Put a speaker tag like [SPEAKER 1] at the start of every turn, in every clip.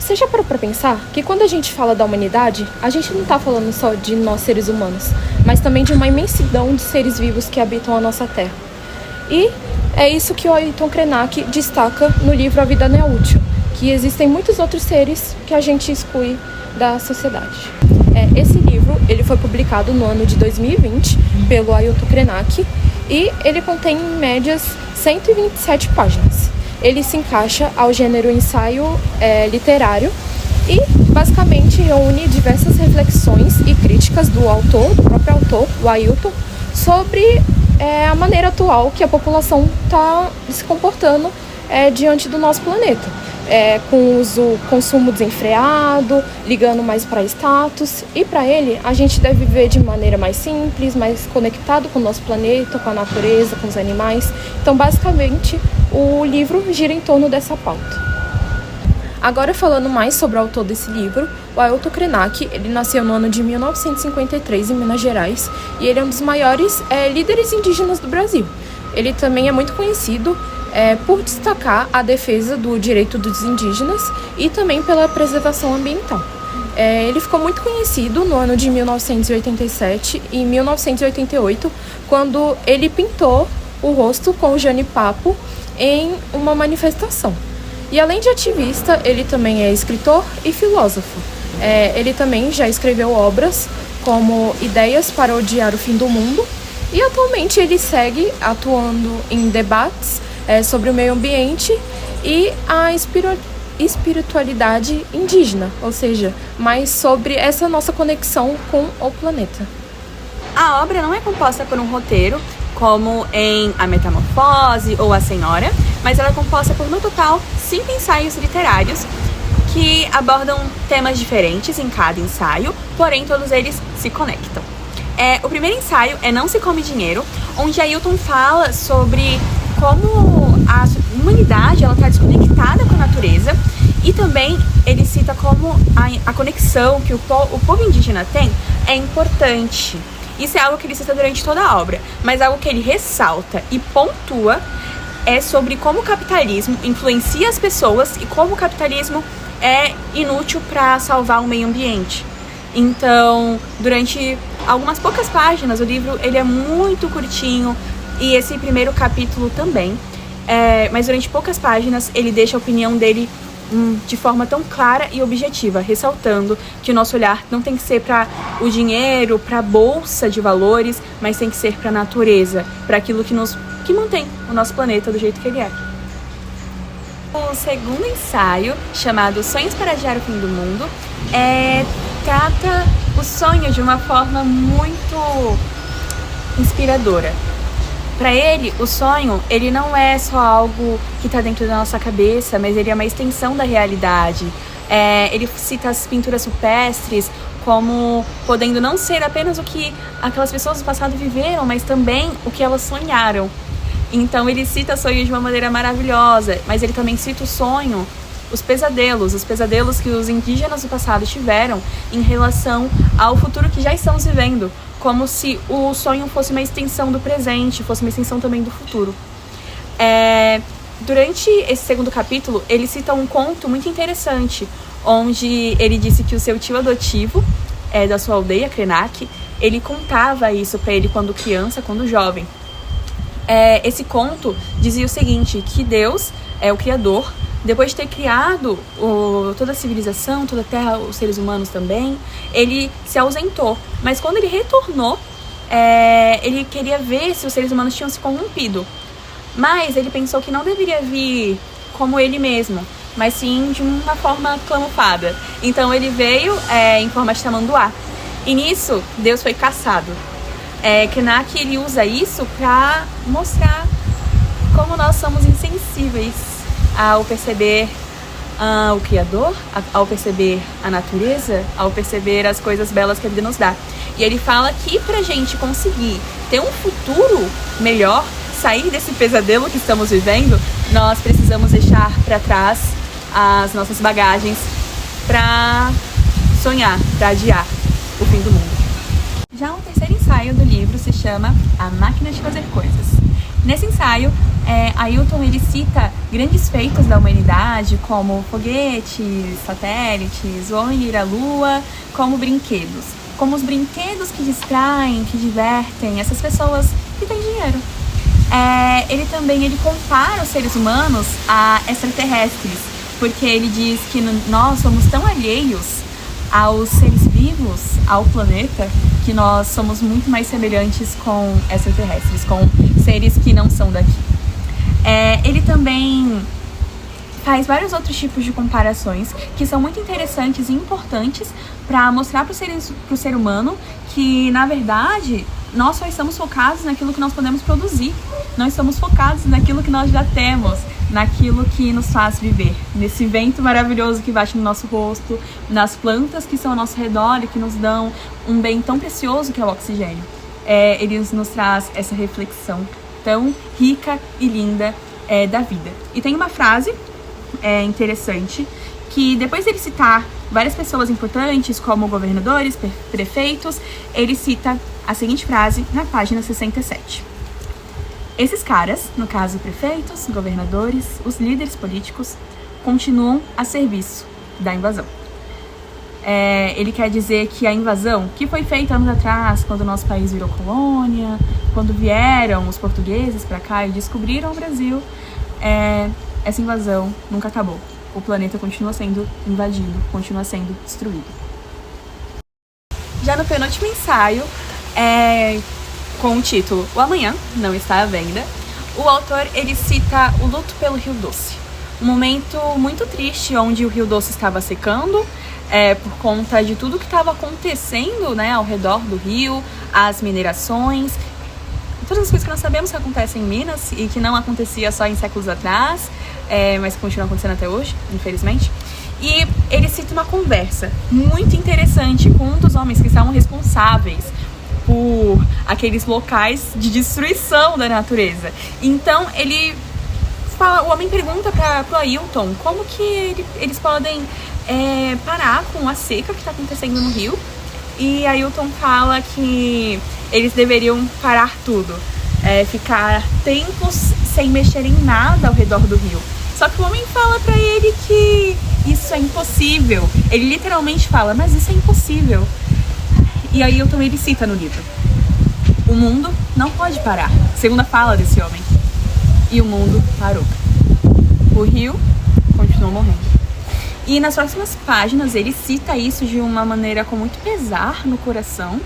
[SPEAKER 1] Você já parou para pensar que quando a gente fala da humanidade, a gente não está falando só de nós seres humanos, mas também de uma imensidão de seres vivos que habitam a nossa Terra. E é isso que o Ailton Krenak destaca no livro A Vida Não é Útil, que existem muitos outros seres que a gente exclui da sociedade. Esse livro ele foi publicado no ano de 2020 pelo Ailton Krenak e ele contém em médias 127 páginas. Ele se encaixa ao gênero ensaio literário e basicamente reúne diversas reflexões e críticas do próprio autor, o Ailton, sobre a maneira atual que a população está se comportando diante do nosso planeta. Com o consumo desenfreado, ligando mais para status. E para ele, a gente deve viver de maneira mais simples, mais conectado com o nosso planeta, com a natureza, com os animais. Então, basicamente, o livro gira em torno dessa pauta. Agora, falando mais sobre o autor desse livro, o Ailton Krenak, ele nasceu no ano de 1953 em Minas Gerais e ele é um dos maiores líderes indígenas do Brasil. Ele também é muito conhecido por destacar a defesa do direito dos indígenas e também pela preservação ambiental. Ele ficou muito conhecido no ano de 1987 e 1988, quando ele pintou o rosto com o janipapo em uma manifestação. E além de ativista, ele também é escritor e filósofo. Ele também já escreveu obras como Ideias para Odiar o Fim do Mundo e atualmente ele segue atuando em debates sobre o meio ambiente e a espiritualidade indígena, ou seja, mais sobre essa nossa conexão com o planeta.
[SPEAKER 2] A obra não é composta por um roteiro, como em A Metamorfose ou A Senhora, mas ela é composta por, no total, 5 ensaios literários que abordam temas diferentes em cada ensaio, porém todos eles se conectam. O primeiro ensaio é Não Se Come Dinheiro, onde Ailton fala sobre como a humanidade está desconectada com a natureza e também ele cita como a conexão que o povo indígena tem é importante. Isso é algo que ele cita durante toda a obra, mas algo que ele ressalta e pontua é sobre como o capitalismo influencia as pessoas e como o capitalismo é inútil para salvar o meio ambiente. Então, durante algumas poucas páginas, o livro ele é muito curtinho e esse primeiro capítulo também, mas durante poucas páginas ele deixa a opinião dele de forma tão clara e objetiva, ressaltando que o nosso olhar não tem que ser para o dinheiro, para a bolsa de valores, mas tem que ser para a natureza, para aquilo que mantém o nosso planeta do jeito que ele é. O segundo ensaio, chamado Sonhos para Adiar o Fim do Mundo, trata o sonho de uma forma muito inspiradora. Para ele, o sonho, ele não é só algo que está dentro da nossa cabeça, mas ele é uma extensão da realidade. Ele cita as pinturas rupestres como podendo não ser apenas o que aquelas pessoas do passado viveram, mas também o que elas sonharam. Então ele cita sonho de uma maneira maravilhosa, mas ele também cita o sonho, os pesadelos que os indígenas do passado tiveram em relação ao futuro que já estamos vivendo, como se o sonho fosse uma extensão do presente, fosse uma extensão também do futuro. Durante esse segundo capítulo, ele cita um conto muito interessante, onde ele disse que o seu tio adotivo, da sua aldeia, Krenak, ele contava isso para ele quando criança, quando jovem. Esse conto dizia o seguinte, que Deus é o Criador, depois de ter criado toda a civilização, toda a Terra, os seres humanos também, ele se ausentou. Mas quando ele retornou, ele queria ver se os seres humanos tinham se corrompido. Mas ele pensou que não deveria vir como ele mesmo, mas sim de uma forma camuflada. Então ele veio em forma de tamanduá. E nisso, Deus foi caçado. Krenak, ele usa isso para mostrar como nós somos insensíveis ao perceber o Criador, ao perceber a natureza, ao perceber as coisas belas que a vida nos dá. E ele fala que pra gente conseguir ter um futuro melhor, sair desse pesadelo que estamos vivendo, nós precisamos deixar para trás as nossas bagagens para sonhar, para adiar o fim do mundo. Já o terceiro ensaio do livro se chama A Máquina de Fazer Coisas. Nesse ensaio, Ailton ele cita grandes feitos da humanidade, como foguetes, satélites, o homem ir à lua, como brinquedos. Como os brinquedos que distraem, que divertem essas pessoas que têm dinheiro. Ele também compara os seres humanos a extraterrestres, porque ele diz que nós somos tão alheios aos seres vivos, ao planeta, que nós somos muito mais semelhantes com extraterrestres, com seres que não são daqui. Ele também faz vários outros tipos de comparações que são muito interessantes e importantes para mostrar para o ser humano que, na verdade, nós só estamos focados naquilo que nós podemos produzir. Nós estamos focados naquilo que nós já temos, naquilo que nos faz viver, nesse vento maravilhoso que bate no nosso rosto, nas plantas que são ao nosso redor e que nos dão um bem tão precioso que é o oxigênio. Ele nos traz essa reflexão tão rica e linda da vida. E tem uma frase interessante que, depois dele citar várias pessoas importantes como governadores, prefeitos, ele cita a seguinte frase na página 67. Esses caras, no caso prefeitos, governadores, os líderes políticos, continuam a serviço da invasão. Ele quer dizer que a invasão, que foi feita anos atrás, quando o nosso país virou colônia, quando vieram os portugueses para cá e descobriram o Brasil, essa invasão nunca acabou. O planeta continua sendo invadido, continua sendo destruído. Já no penúltimo ensaio, com o título O Amanhã Não Está à Venda, o autor ele cita o luto pelo Rio Doce. Um momento muito triste onde o Rio Doce estava secando, por conta de tudo que estava acontecendo, ao redor do rio, as minerações, todas as coisas que nós sabemos que acontecem em Minas e que não acontecia só em séculos atrás, mas que continua acontecendo até hoje, infelizmente. E ele cita uma conversa muito interessante com um dos homens que estavam responsáveis por aqueles locais de destruição da natureza. Então o homem pergunta para o Ailton como que eles podem parar com a seca que está acontecendo no rio. E Ailton fala que eles deveriam parar tudo, ficar tempos sem mexer em nada ao redor do rio. Só que o homem fala para ele que isso é impossível. Ele literalmente fala, mas isso é impossível. E Ailton ele cita no livro: o mundo não pode parar, segundo a fala desse homem. E o mundo parou. O rio continuou morrendo. E nas próximas páginas ele cita isso de uma maneira com muito pesar no coração,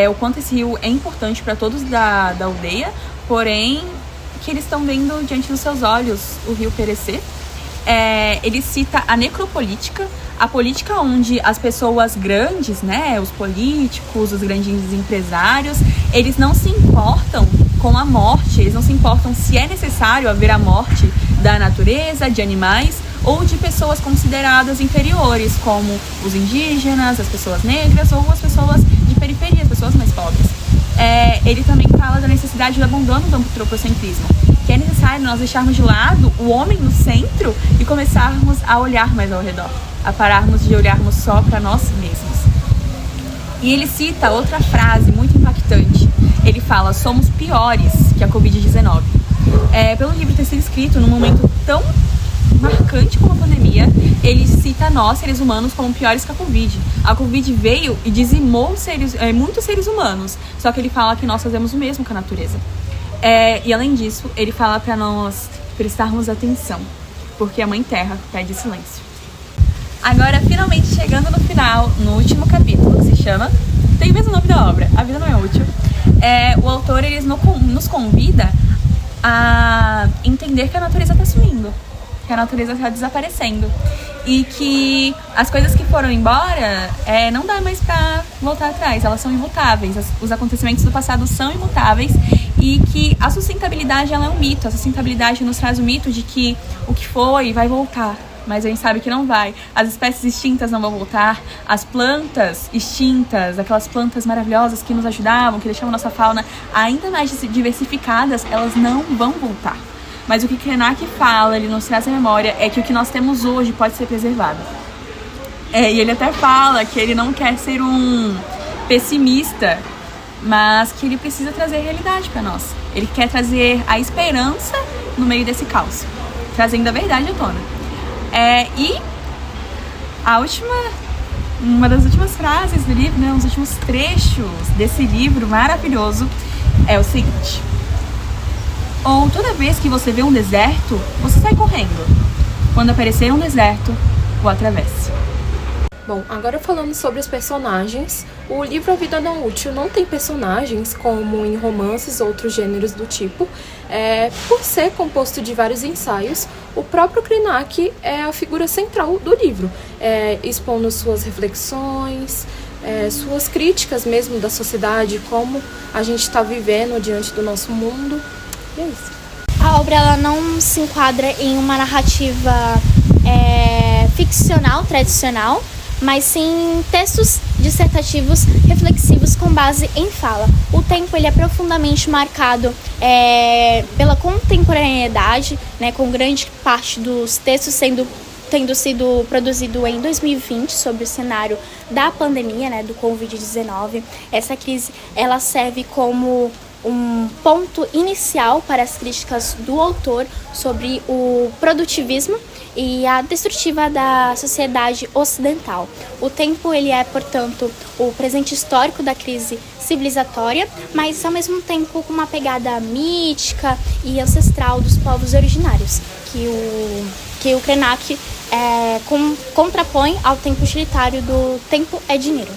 [SPEAKER 2] o quanto esse rio é importante para todos da aldeia, porém que eles estão vendo diante dos seus olhos o rio perecer. Ele cita a necropolítica, a política onde as pessoas grandes, os políticos, os grandes empresários, eles não se importam com a morte, eles não se importam se é necessário haver a morte da natureza, de animais ou de pessoas consideradas inferiores, como os indígenas, as pessoas negras ou as pessoas de periferia, as pessoas mais pobres. Ele também fala da necessidade do abandono do antropocentrismo, que é necessário nós deixarmos de lado o homem no centro e começarmos a olhar mais ao redor, a pararmos de olharmos só para nós mesmos. E ele cita outra frase muito impactante. Ele fala: somos piores que a Covid-19. Pelo livro ter sido escrito num momento tão marcante como a pandemia, ele cita nós, seres humanos, como piores que a Covid. A Covid veio e dizimou muitos seres humanos, só que ele fala que nós fazemos o mesmo com a natureza. E além disso, ele fala para nós prestarmos atenção, porque a Mãe Terra pede silêncio. Agora, finalmente chegando no final, no último capítulo, que se chama, tem o mesmo nome da obra, A Vida Não É Útil, o autor ele nos convida a entender que a natureza está sumindo, que a natureza está desaparecendo e que as coisas que foram embora não dá mais para voltar atrás, elas são imutáveis, os acontecimentos do passado são imutáveis e que a sustentabilidade ela é um mito. A sustentabilidade nos traz o mito de que o que foi vai voltar, mas a gente sabe que não vai. As espécies extintas não vão voltar, as plantas extintas, aquelas plantas maravilhosas que nos ajudavam, que deixavam nossa fauna ainda mais diversificadas, elas não vão voltar. Mas o que Krenak fala, ele nos traz a memória, é que o que nós temos hoje pode ser preservado. E ele até fala que ele não quer ser um pessimista, mas que ele precisa trazer realidade para nós. Ele quer trazer a esperança no meio desse caos, trazendo a verdade à tona. E uma das últimas frases do livro, né, os últimos trechos desse livro maravilhoso é o seguinte: ou toda vez que você vê um deserto, você sai correndo. Quando aparecer um deserto, o atravesse.
[SPEAKER 1] Bom, agora falando sobre os personagens, o livro A Vida Não Útil não tem personagens como em romances ou outros gêneros do tipo. Por ser composto de vários ensaios, o próprio Krenak é a figura central do livro, expondo suas reflexões, suas críticas mesmo da sociedade, como a gente está vivendo diante do nosso mundo. E é isso.
[SPEAKER 3] A obra ela não se enquadra em uma narrativa ficcional, tradicional, mas sim textos dissertativos, reflexivos com base em fala. O tempo ele é profundamente marcado pela contemporaneidade, né, com grande parte dos textos tendo sido produzido em 2020 sobre o cenário da pandemia, né, do Covid-19. Essa crise ela serve como um ponto inicial para as críticas do autor sobre o produtivismo e a destrutiva da sociedade ocidental. O tempo ele é, portanto, o presente histórico da crise civilizatória, mas ao mesmo tempo com uma pegada mítica e ancestral dos povos originários, que o Krenak contrapõe ao tempo utilitário do tempo é dinheiro.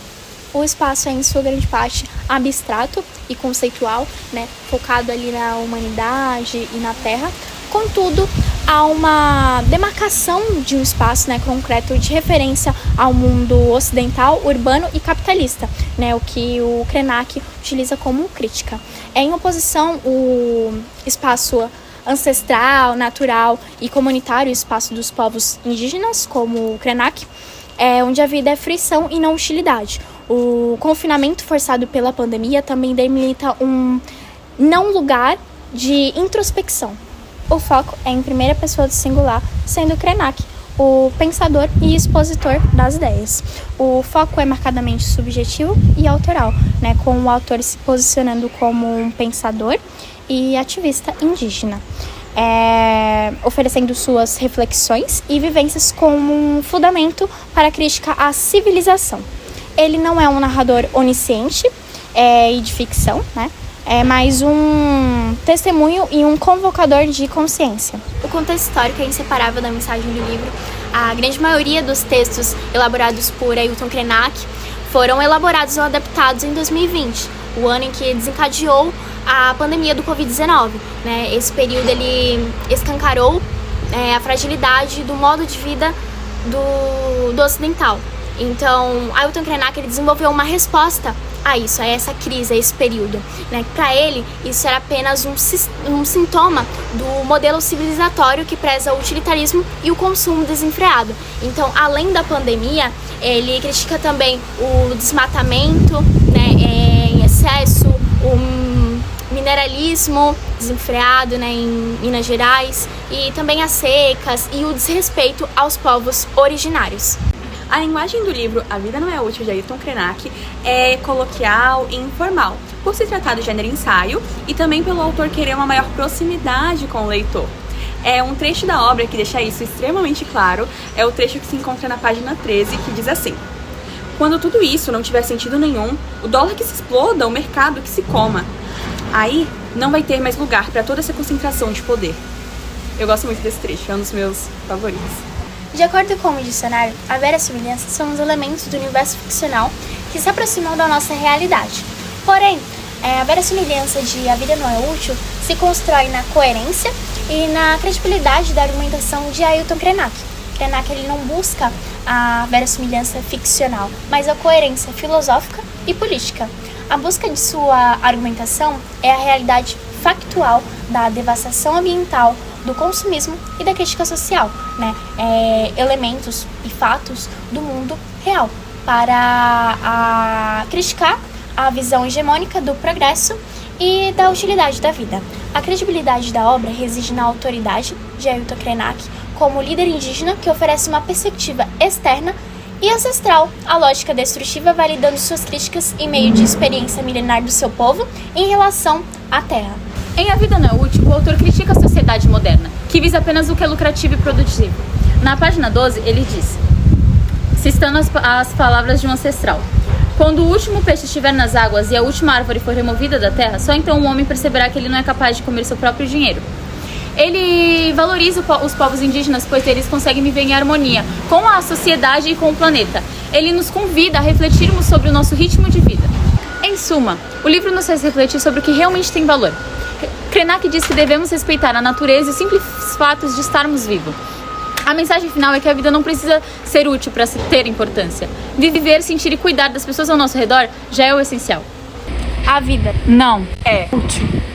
[SPEAKER 3] O espaço é, em sua grande parte, abstrato e conceitual, né, focado ali na humanidade e na Terra. Contudo, há uma demarcação de um espaço, né, concreto de referência ao mundo ocidental, urbano e capitalista, né, o que o Krenak utiliza como crítica. Em oposição, o espaço ancestral, natural e comunitário, o espaço dos povos indígenas, como o Krenak, onde a vida é fruição e não hostilidade. O confinamento forçado pela pandemia também delimita um não lugar de introspecção. O foco é em primeira pessoa do singular, sendo Krenak o pensador e expositor das ideias. O foco é marcadamente subjetivo e autoral, né, com o autor se posicionando como um pensador e ativista indígena, oferecendo suas reflexões e vivências como um fundamento para a crítica à civilização. Ele não é um narrador onisciente e de ficção, né? É mais um testemunho e um convocador de consciência. O contexto histórico é inseparável da mensagem do livro. A grande maioria dos textos elaborados por Ailton Krenak foram elaborados ou adaptados em 2020, o ano em que desencadeou a pandemia do Covid-19. Né? Esse período ele escancarou a fragilidade do modo de vida do ocidental. Então, Ailton Krenak ele desenvolveu uma resposta a isso, a essa crise, a esse período. Né? Para ele, isso era apenas um sintoma do modelo civilizatório que preza o utilitarismo e o consumo desenfreado. Então, além da pandemia, ele critica também o desmatamento, né, em excesso, o mineralismo desenfreado, né, em Minas Gerais, e também as secas e o desrespeito aos povos originários.
[SPEAKER 2] A linguagem do livro A Vida Não É Útil, de Ailton Krenak, é coloquial e informal, por se tratar do gênero ensaio e também pelo autor querer uma maior proximidade com o leitor. Um trecho da obra que deixa isso extremamente claro é o trecho que se encontra na página 13, que diz assim: quando tudo isso não tiver sentido nenhum, o dólar que se exploda, o mercado que se coma. Aí não vai ter mais lugar para toda essa concentração de poder. Eu gosto muito desse trecho, é um dos meus favoritos.
[SPEAKER 3] De acordo com o dicionário, a verossimilhança são os elementos do universo ficcional que se aproximam da nossa realidade. Porém, a verossimilhança de A Vida Não É Útil se constrói na coerência e na credibilidade da argumentação de Ailton Krenak. Krenak ele não busca a verossimilhança ficcional, mas a coerência filosófica e política. A busca de sua argumentação é a realidade factual da devastação ambiental, do consumismo e da crítica social, né? Elementos e fatos do mundo real, para criticar a visão hegemônica do progresso e da utilidade da vida. A credibilidade da obra reside na autoridade de Ailton Krenak como líder indígena que oferece uma perspectiva externa e ancestral à lógica destrutiva, validando suas críticas em meio de experiência milenar do seu povo em relação à Terra.
[SPEAKER 4] Em A Vida Não é Útil, o autor critica a sociedade moderna, que visa apenas o que é lucrativo e produtivo. Na página 12, ele diz, citando as palavras de um ancestral: quando o último peixe estiver nas águas e a última árvore for removida da terra, só então o homem perceberá que ele não é capaz de comer seu próprio dinheiro. Ele valoriza os povos indígenas, pois eles conseguem viver em harmonia com a sociedade e com o planeta. Ele nos convida a refletirmos sobre o nosso ritmo de vida. Em suma, o livro nos faz refletir sobre o que realmente tem valor. Krenak diz que devemos respeitar a natureza e os simples fatos de estarmos vivos. A mensagem final é que a vida não precisa ser útil para ter importância. Viver, sentir e cuidar das pessoas ao nosso redor já é o essencial.
[SPEAKER 3] A vida
[SPEAKER 4] Não
[SPEAKER 2] É
[SPEAKER 4] útil.